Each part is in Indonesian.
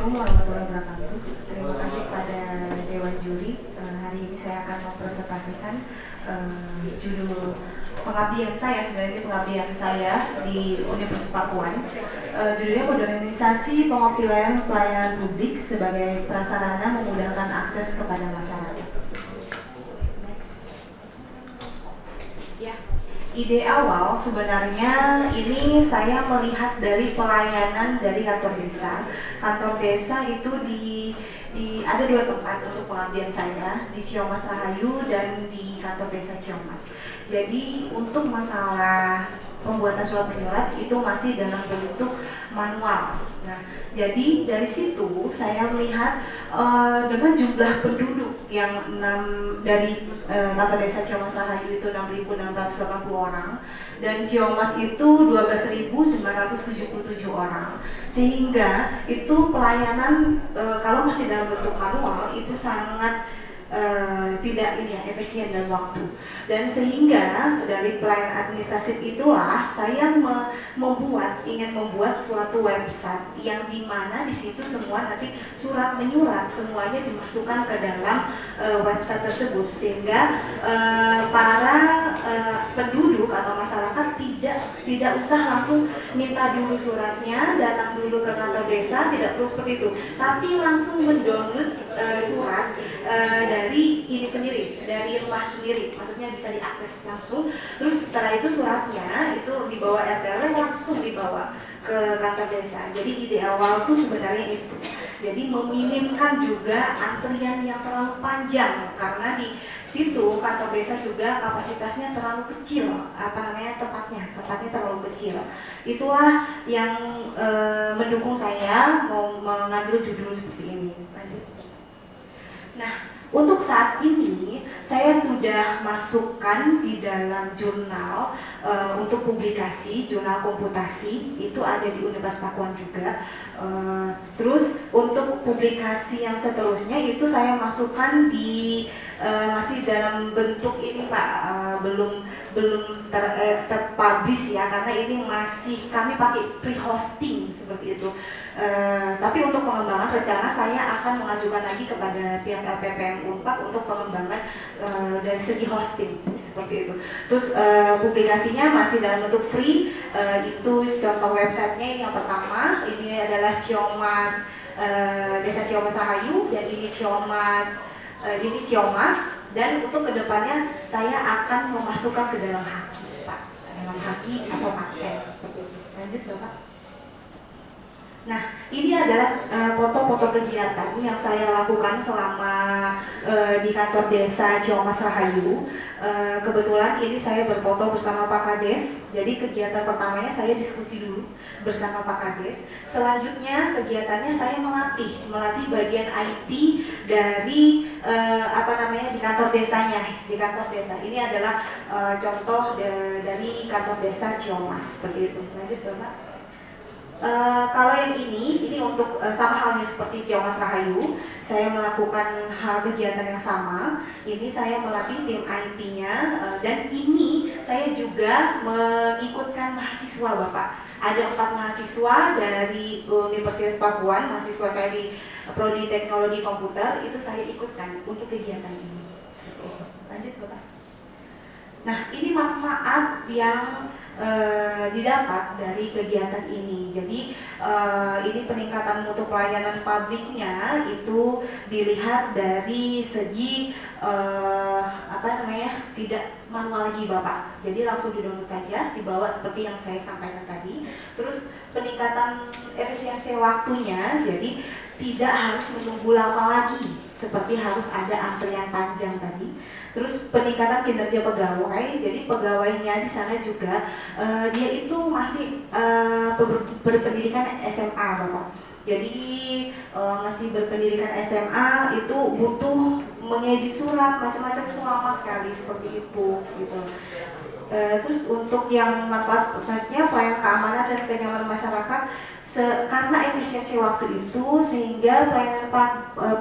Assalamualaikum warahmatullahi wabarakatuh. Terima kasih kepada Dewan Juri. Hari ini saya akan mempresentasikan judul pengabdian saya, sebenarnya pengabdian saya di Universitas Pakuan. Judulnya Modernisasi Pengoptimalan Pelayanan Publik sebagai Prasarana Memudahkan Akses kepada Masyarakat. Ide awal sebenarnya ini saya melihat dari pelayanan dari kantor desa. Kantor desa itu ada dua tempat untuk pengabdian saya, di Ciamas Rahayu dan di kantor desa Ciamas. Jadi untuk masalah pembuatan surat menyurat itu masih dalam bentuk manual. Nah, jadi dari situ saya melihat dengan jumlah penduduk yang dari kantor desa Ciamas Rahayu itu 6.680 orang dan Ciamas itu 12.977 orang, sehingga itu pelayanan kalau masih dalam bentuk manual itu sangat tidak efisien dan waktu, dan sehingga dari pelayanan administratif itulah saya ingin membuat suatu website yang dimana di situ semua nanti surat menyurat semuanya dimasukkan ke dalam website tersebut, sehingga para penduduk atau masyarakat tidak usah langsung minta dulu suratnya, datang dulu ke kantor desa, tidak perlu seperti itu, tapi langsung mendownload surat dari ini sendiri, dari rumah sendiri, maksudnya bisa diakses langsung. Terus setelah itu suratnya itu dibawa RT/RW langsung dibawa ke kantor desa. Jadi ide awal tuh sebenarnya itu. Jadi meminimkan juga antrian yang terlalu panjang, karena di situ kantor desa juga kapasitasnya terlalu kecil, tempatnya terlalu kecil. Itulah yang mendukung saya mau mengambil judul seperti ini. Lanjut. Nah, untuk saat ini saya sudah masukkan di dalam jurnal untuk publikasi, jurnal komputasi itu ada di Universitas Pakuan juga. Terus untuk publikasi yang seterusnya itu saya masukkan di masih dalam bentuk ini Pak, belum terpublish ya, karena ini masih kami pakai pre-hosting seperti itu. Tapi untuk pengembangan rencana saya akan mengajukan lagi kepada pihak LPPM Unpad untuk pengembangan dari segi hosting seperti itu. Terus publikasinya masih dalam bentuk free. Itu contoh websitenya ini yang pertama, ini adalah Ciamas Desa Ciamas Rahayu, dan ini Ciamas dan untuk kedepannya saya akan memasukkan ke dalam Haki Pak, dalam Haki atau Paket seperti itu. Lanjut Bapak. Nah, ini adalah foto-foto kegiatan yang saya lakukan selama di kantor desa Ciamas Rahayu. Kebetulan ini saya berfoto bersama Pak Kades. Jadi kegiatan pertamanya saya diskusi dulu bersama Pak Kades. Selanjutnya kegiatannya saya melatih bagian IT dari di kantor desanya, di kantor desa. Ini adalah contoh dari kantor desa Ciamas seperti itu. Lanjut Bapak. Kalau yang ini untuk sama halnya seperti Ciamas Rahayu, saya melakukan hal kegiatan yang sama. Ini saya melatih tim IT-nya, dan ini saya juga mengikutkan mahasiswa Bapak. Ada 4 mahasiswa dari Universitas Pakuan, mahasiswa saya di Prodi Teknologi Komputer, itu saya ikutkan untuk kegiatan ini. Lanjut Bapak. Nah, ini manfaat yang didapat dari kegiatan ini. Jadi ini peningkatan mutu pelayanan publiknya itu dilihat dari segi tidak manual lagi Bapak. Jadi langsung di-download saja, dibawa seperti yang saya sampaikan tadi. Terus peningkatan efisiensi waktunya, jadi tidak harus menunggu lama lagi seperti harus ada antrian panjang tadi. Terus peningkatan kinerja pegawai, jadi pegawainya di sana juga dia itu masih berpendidikan SMA Bapak. Jadi masih berpendidikan SMA itu butuh mengedit surat macam-macam, itu lama sekali seperti itu gitu. Terus untuk yang manfaat selanjutnya pelayanan keamanan dan kenyamanan masyarakat, karena efisiensi waktu itu sehingga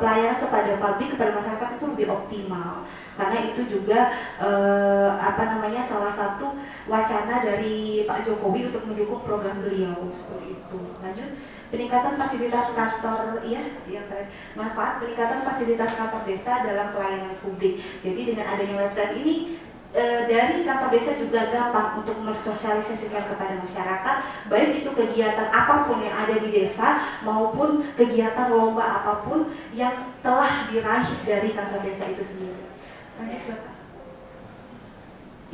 pelayanan kepada publik, kepada masyarakat itu lebih optimal. Karena itu juga salah satu wacana dari Pak Jokowi untuk mendukung program beliau seperti itu. Lanjut. peningkatan fasilitas kantor, ya, yang terakhir, manfaat peningkatan fasilitas kantor desa dalam pelayanan publik. Jadi dengan adanya website ini, dari kantor desa juga gampang untuk mensosialisasikan kepada masyarakat, baik itu kegiatan apapun yang ada di desa maupun kegiatan lomba apapun yang telah diraih dari kantor desa itu sendiri. Lanjut Bapak.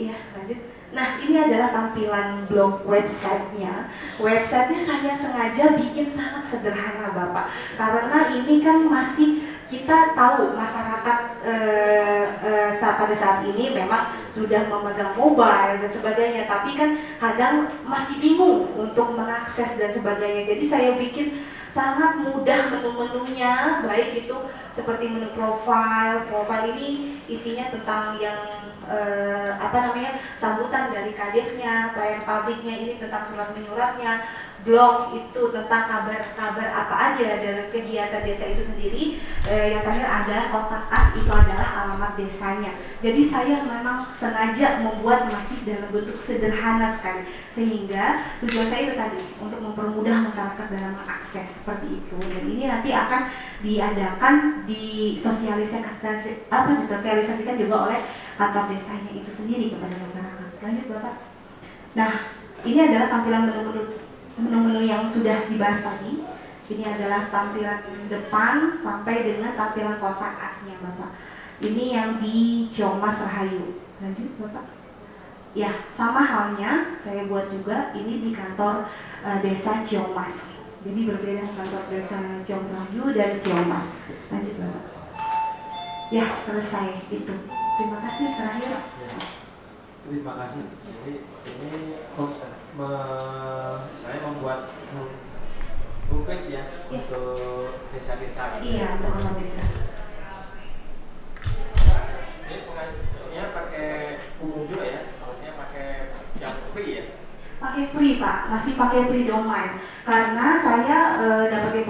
Iya, lanjut. Nah, ini adalah tampilan blog websitenya. Websitenya saya sengaja bikin sangat sederhana Bapak, karena ini kan masih, kita tahu masyarakat pada saat ini memang sudah memegang mobile dan sebagainya, tapi kan kadang masih bingung untuk mengakses dan sebagainya. Jadi saya bikin sangat mudah menu-menunya, baik itu seperti menu profile. Profile ini isinya tentang yang sambutan dari kadesnya, pelayan publiknya ini tentang surat menyuratnya, blog itu tentang kabar-kabar apa aja dari kegiatan desa itu sendiri. Yang terakhir adalah kontak us, itu adalah alamat desanya. Jadi saya memang sengaja membuat masih dalam bentuk sederhana sekali, sehingga tujuan saya itu tadi untuk mempermudah masyarakat dalam mengakses seperti itu. Dan ini nanti akan diadakan disosialisasikan juga oleh kantor desanya itu sendiri kepada masyarakat. Lanjut Bapak. Nah, ini adalah tampilan menu-menu yang sudah dibahas tadi. Ini adalah tampilan depan sampai dengan tampilan kontak asnya Bapak. Ini yang di Ciamas Rahayu. Lanjut Bapak. Ya, sama halnya saya buat juga ini di kantor desa Ciamas. Jadi berbeda kantor desa Ciamas Rahayu dan Ciamas. Lanjut Bapak. Ya, selesai itu. Terima kasih. Terakhir. Terima kasih. Jadi ini saya membuat homepage ya, untuk desa-desa. Iya, untuk desa. Ini maksudnya pakai umum juga ya, maksudnya pakai yang free ya. Pakai free Pak, masih pakai free domain. Karena saya dapat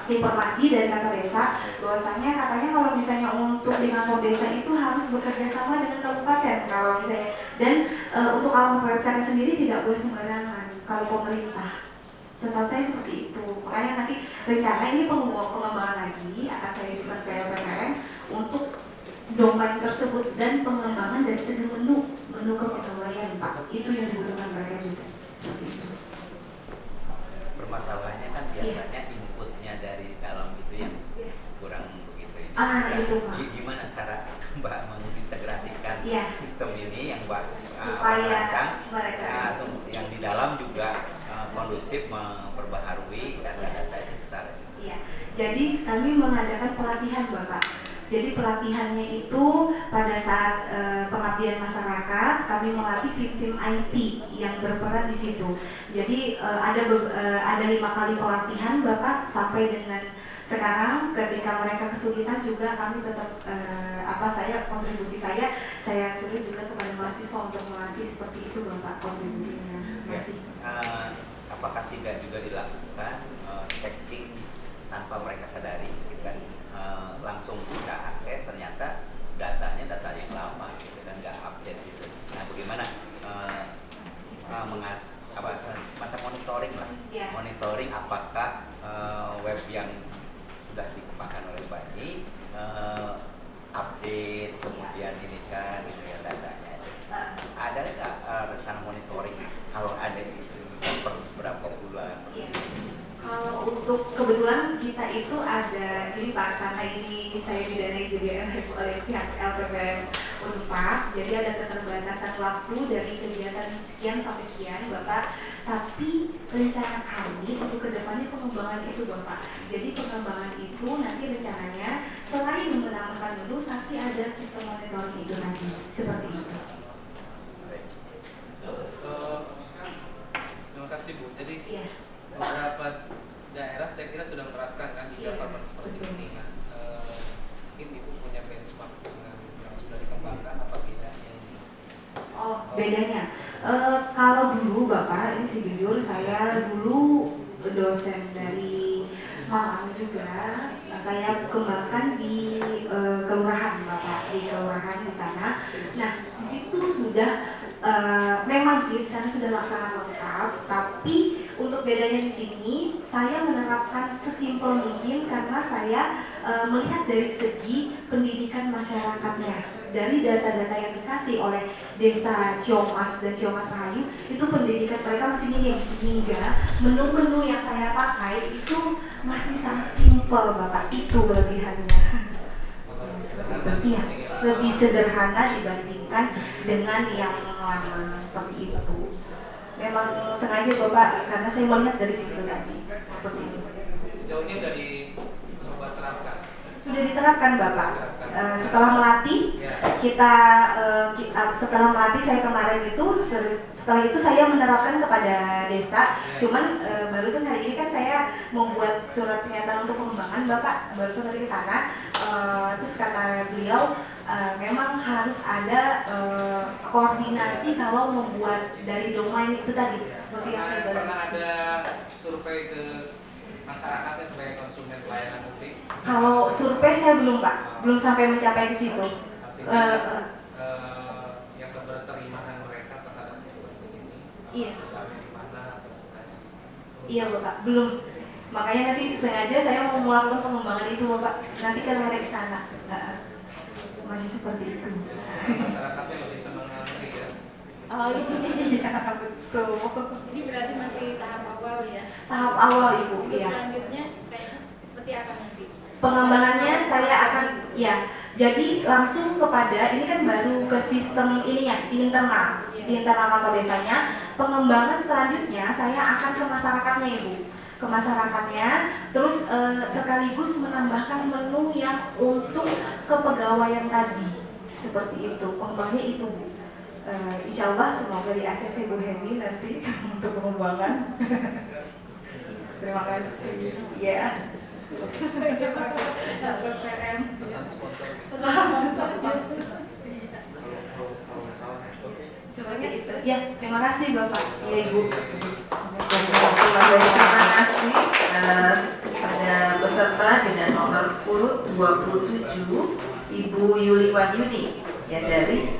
informasi dari kantor desa bahwasanya katanya kalau misalnya untuk di kantor desa itu harus bekerja sama dengan kabupaten kalau misalnya, dan untuk alamat website sendiri tidak boleh sembarangan kalau pemerintah. Setahu saya seperti itu. Makanya nanti rencana ini pengembangan lagi akan saya isukan ke LPPM untuk domain tersebut dan pengembangan dari segi menu kepegawaian Pak. Itu yang dibutuhkan mereka juga. Permasalahannya kan biasanya inputnya dari dalam itu yang kurang begitu ini. Itu Pak. Gimana cara Mbak mengintegrasikan sistem ini yang Mbak supaya rancang, mereka yang di dalam juga kondusif memperbaharui data-data besar. Iya. Jadi kami mengadakan pelatihan Bapak. Jadi pelatihannya itu pada saat pengabdian masyarakat, kami melatih tim-tim IT yang berperan di situ. Jadi ada 5 kali pelatihan Bapak sampai dengan sekarang. Ketika mereka kesulitan juga kami tetap kontribusi saya suruh juga kepada mahasiswa untuk melatih seperti itu Bapak, kontribusinya masih. Apakah tidak juga dilakukan checking tanpa mereka sadari sekitar langsung kita akses ternyata datanya data yang lama gitu dan nggak update gitu. Nah, bagaimana macam monitoring lah, monitoring apakah web yang sudah dikembangkan oleh Mbak ini update kemudian ini kan gitu ya datanya. Ada nggak rencana monitoring? Kalau ada itu per berapa bulan? Kalau untuk kebetulan kita itu ada ini Pak, karena ini saya didanai juga oleh pihak LPPM Unpad, jadi ada keterbatasan waktu dari kegiatan sekian sampai sekian Bapak. Tapi rencana kami untuk kedepannya pengembangan itu Bapak. Jadi pengembangan itu nanti rencananya selain menambahkan menu, tapi ada sistem monitoring itu nanti seperti itu. Terima kasih Bu. Jadi beberapa daerah saya kira sudah menerapkan kan e-government seperti ini. Nah, mungkin Ibu punya benchmark dengan yang sudah dikembangkan apa bedanya ini? Oh, bedanya. Kalau dulu Bapak, ini sih jujur saya dulu dosen dari Malang juga. Saya kembangkan di kelurahan Bapak, di kelurahan di sana. Nah, di situ sudah memang sih di sana sudah laksana lengkap, tapi untuk bedanya di sini, saya menerapkan sesimpel mungkin karena saya melihat dari segi pendidikan masyarakatnya. Dari data-data yang dikasih oleh Desa Ciongmas dan Ciongmas Rahayu, itu pendidikan mereka masih minim, sehingga menu-menu yang saya pakai itu masih sangat simpel, Bapak. Itu kelebihannya. Iya, lebih sederhana dibandingkan dengan yang lama seperti itu. Memang sengaja Bapak, karena saya melihat dari situ tadi seperti itu. Sejauh ini udah dicoba terapkan. Sudah diterapkan Bapak. Setelah melatih, setelah melatih saya kemarin itu, setelah itu saya menerapkan kepada desa. Cuman barusan hari ini kan saya membuat surat pernyataan untuk pengembangan Bapak. Barusan tadi ke sana, terus kata beliau memang harus ada koordinasi kalau membuat dari domain itu tadi. Seperti yang saya bilang. Pernah ada survei ke masyarakatnya sebagai konsumen pelayanan publik? Kalau survei saya belum Pak, belum sampai mencapai ke situ. Yang keberterimaan mereka terhadap sistem ini, Iya. susahnya di mana atau bukan? Iya Bapak, belum. Makanya nanti sengaja saya mau melakukan pengembangan itu Bapak. Nanti ke arah sana. Masih seperti itu. Masyarakatnya lebih senang ngantri ya. Oh iya, betul. Ini berarti masih tahap awal ya. Tahap awal Ibu, Untuk ya. selanjutnya kayaknya seperti apa nanti? Pengembangannya saya akan, ya, jadi langsung kepada, ini kan baru ke sistem ini ya, di internal kantor desanya. Pengembangan selanjutnya saya akan ke masyarakatnya Ibu, ke masyarakatnya, terus sekaligus menambahkan menu yang untuk kepegawaian tadi, seperti itu. Pengembangannya itu Bu. Insya Allah semoga di ACC Bu Hendy nanti untuk pengembangan. Terima kasih. Ya. Pesan sponsor. Semuanya itu. Ya, terima kasih Bapak. Ya Ibu. Terima kasih pada peserta dengan nomor urut 27 Ibu Yuli Wahyuni ya dari